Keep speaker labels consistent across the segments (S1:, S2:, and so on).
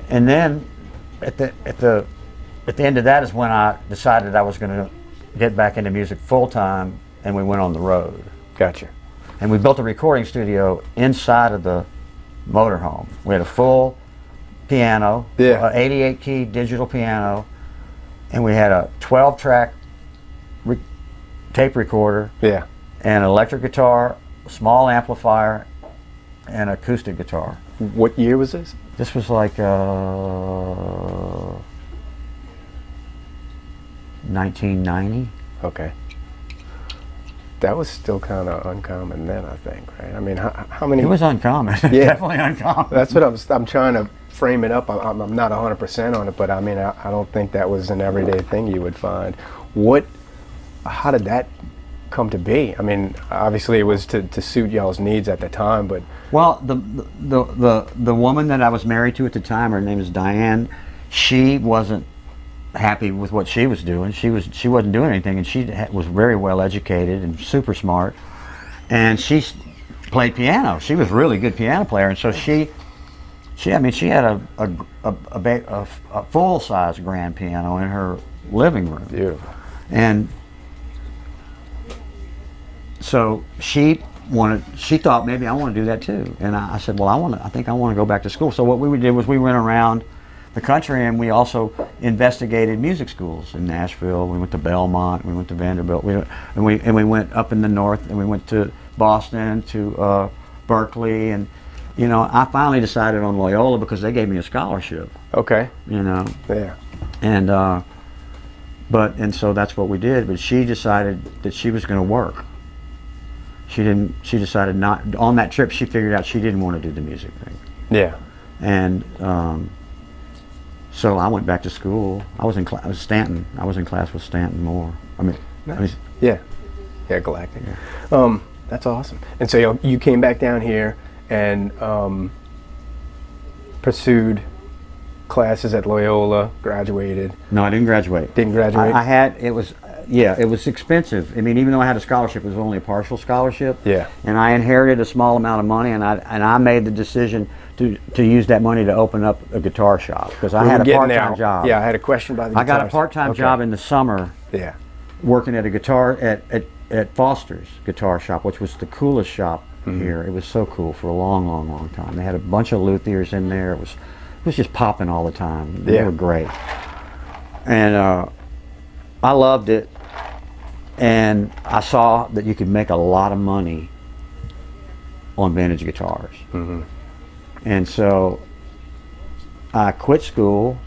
S1: And then at the end of that is when I decided I was going to get back into music full time, and we went on the road.
S2: Gotcha.
S1: And we built a recording studio inside of the motorhome. We had a full piano, 88 key digital piano, and we had a 12-track tape recorder, and an electric guitar, a small amplifier, and acoustic guitar.
S2: What year was this?
S1: This was like 1990.
S2: Okay. That was still kind of uncommon then, I think, right? I mean, how many?
S1: It was uncommon.
S2: Yeah.
S1: Definitely uncommon.
S2: That's what I'm trying to frame it up. I'm not 100% on it, but I mean, I don't think that was an everyday thing you would find. How did that come to be? I mean, obviously it was to suit y'all's needs at the time, but
S1: well, the woman that I was married to at the time, her name is Diane. She wasn't happy with what she was doing. She wasn't doing anything, and she was very well educated and super smart, and she played piano. She was a really good piano player, and so she had a full size grand piano in her living room.
S2: Beautiful.
S1: And so she thought maybe I want to do that too. And I said, well, I think I want to go back to school. So what we did was we went around the country, and we also investigated music schools in Nashville. We went to Belmont, we went to Vanderbilt, we went up in the north, and we went to Boston, to Berkeley, and I finally decided on Loyola because they gave me a scholarship.
S2: Okay.
S1: Yeah. And and so that's what we did. But she decided that she was going to work. She decided not on that trip. She figured out she didn't want to do the music thing.
S2: Yeah.
S1: And so I went back to school. I was in Stanton. I was in class with Stanton Moore.
S2: Nice. Galactic. Yeah. That's awesome. And so you came back down here and pursued classes at Loyola, graduated.
S1: No, I didn't graduate.
S2: Didn't graduate?
S1: It was expensive. I mean, even though I had a scholarship, it was only a partial scholarship.
S2: Yeah.
S1: And I inherited a small amount of money, and I made the decision to use that money to open up a guitar shop, because I had a part-time job.
S2: Yeah, I had a question about the guitar.
S1: I got a part-time job in the summer.
S2: Yeah.
S1: Working at a guitar at Foster's Guitar Shop, which was the coolest shop here. It was so cool for a long, long, long time. They had a bunch of luthiers in there. It was just popping all the time. They were great. And I loved it. And I saw that you could make a lot of money on vintage guitars. And so I quit school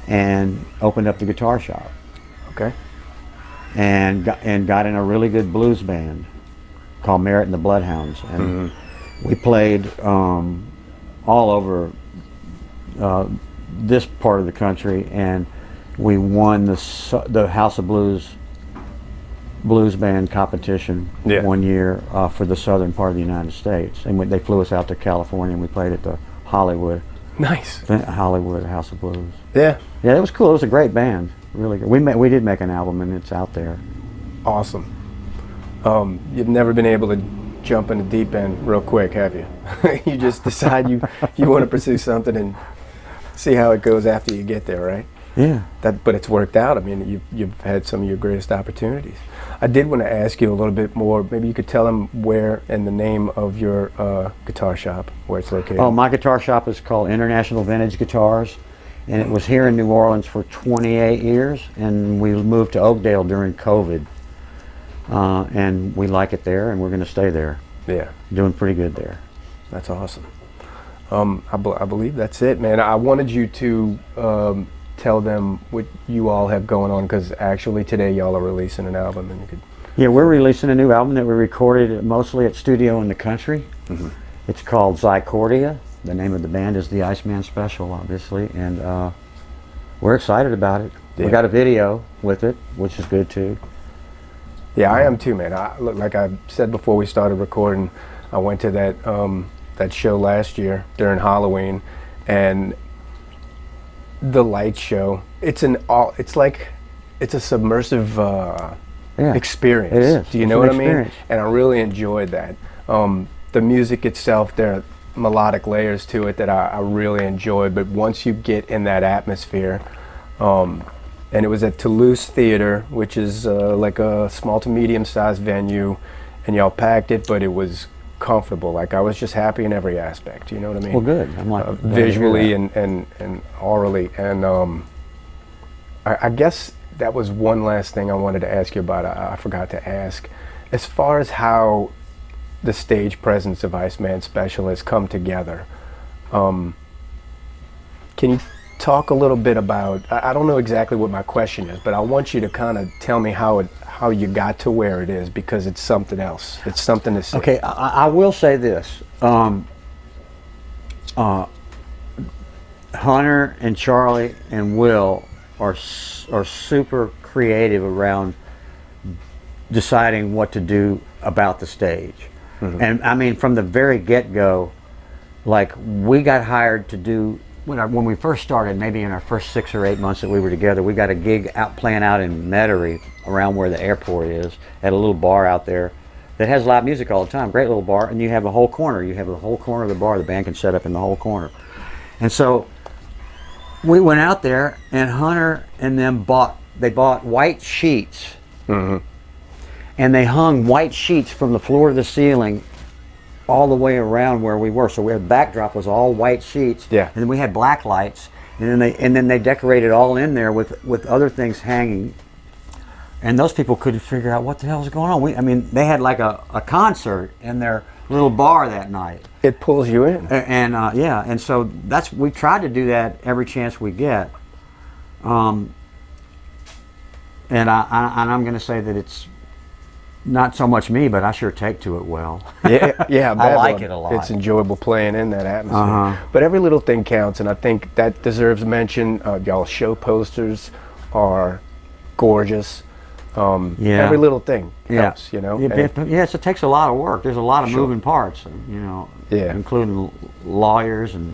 S1: and opened up the guitar shop.
S2: Okay.
S1: And got in a really good blues band called Merritt and the Bloodhounds. And we played all over this part of the country, and we won the House of Blues band competition one year for the southern part of the United States, and they flew us out to California, and we played at the Hollywood House of Blues.
S2: Yeah,
S1: it was cool. It was a great band, really good. We did make an album, and it's out there.
S2: Awesome. You've never been able to jump in the deep end real quick, have you? You just decide you want to pursue something and see how it goes after you get there, right?
S1: Yeah.
S2: But it's worked out. I mean, you've had some of your greatest opportunities. I did want to ask you a little bit more. Maybe you could tell them where and the name of your guitar shop, where it's located.
S1: Oh, my guitar shop is called International Vintage Guitars, and it was here in New Orleans for 28 years, and we moved to Oakdale during COVID, and we like it there, and we're going to stay there.
S2: Yeah.
S1: Doing pretty good there.
S2: That's awesome. I believe that's it, man. I wanted you to tell them what you all have going on, because actually today y'all are releasing an album, and you could.
S1: Yeah, we're releasing a new album that we recorded mostly at Studio in the Country. It's called Zycordia. The name of the band is the Iceman Special, obviously, and we're excited about it. We got a video with it, which is good too.
S2: Yeah, I am too, man. Like I said before we started recording, I went to that show last year during Halloween, and the light show. It's a submersive experience.
S1: It is.
S2: Do you know what I mean? And I really enjoyed that. The music itself, there melodic layers to it that I really enjoyed. But once you get in that atmosphere, and it was at Toulouse Theater, which is like a small to medium-sized venue, and y'all packed it, but it was comfortable. Like I was just happy in every aspect. You know what I mean?
S1: Well, good. I'm like
S2: visually and orally, and I guess that was one last thing I wanted to ask you about. I forgot to ask, as far as how the stage presence of Iceman Special has come together. Can you talk a little bit about? I don't know exactly what my question is, but I want you to kind of tell me how you got to where it is, because it's something else. It's something to see.
S1: Okay, I will say this. Hunter and Charlie and Will are super creative around deciding what to do about the stage. Mm-hmm. And I mean, from the very get-go, like we got hired to do, when we first started, maybe in our first 6 or 8 months that we were together, we got a gig playing out in Metairie, around where the airport is, at a little bar out there that has live music all the time. Great little bar, and you have a whole corner. You have the whole corner of the bar. The band can set up in the whole corner. And so we went out there, and Hunter and them bought white sheets, mm-hmm. and they hung white sheets from the floor to the ceiling all the way around where we were. So we had backdrop was all white sheets,
S2: yeah.
S1: And then we had black lights, and then they decorated all in there with other things hanging. And those people couldn't figure out what the hell was going on. I mean, they had like a concert in their little bar that night.
S2: It pulls you in.
S1: And yeah, and so we tried to do that every chance we get. And I'm going to say that it's not so much me, but I sure take to it well.
S2: Yeah,
S1: I like it a lot.
S2: It's enjoyable playing in that atmosphere.
S1: Uh-huh.
S2: But every little thing counts, and I think that deserves mention. Y'all show posters are gorgeous. Every little thing helps, you know.
S1: Yes, it takes a lot of work. There's a lot of
S2: Sure.
S1: moving parts, you know, including lawyers and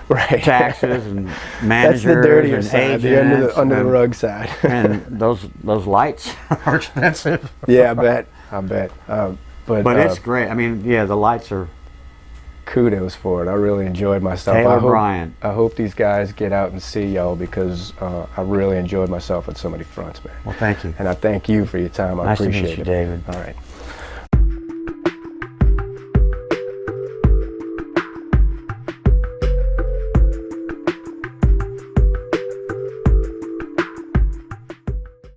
S2: right.
S1: taxes and managers.
S2: That's the dirtier
S1: and
S2: side,
S1: agents,
S2: the under the rug side.
S1: And those lights are expensive.
S2: Yeah, I bet. But
S1: it's great. I mean, yeah, the lights are.
S2: Kudos for it. I really enjoyed myself.
S1: Taylor Bryant.
S2: I hope these guys get out and see y'all, because I really enjoyed myself on so many fronts, man.
S1: Well, thank you.
S2: And I thank you for your time. I
S1: nice
S2: appreciate
S1: to meet you,
S2: it.
S1: David.
S2: All right.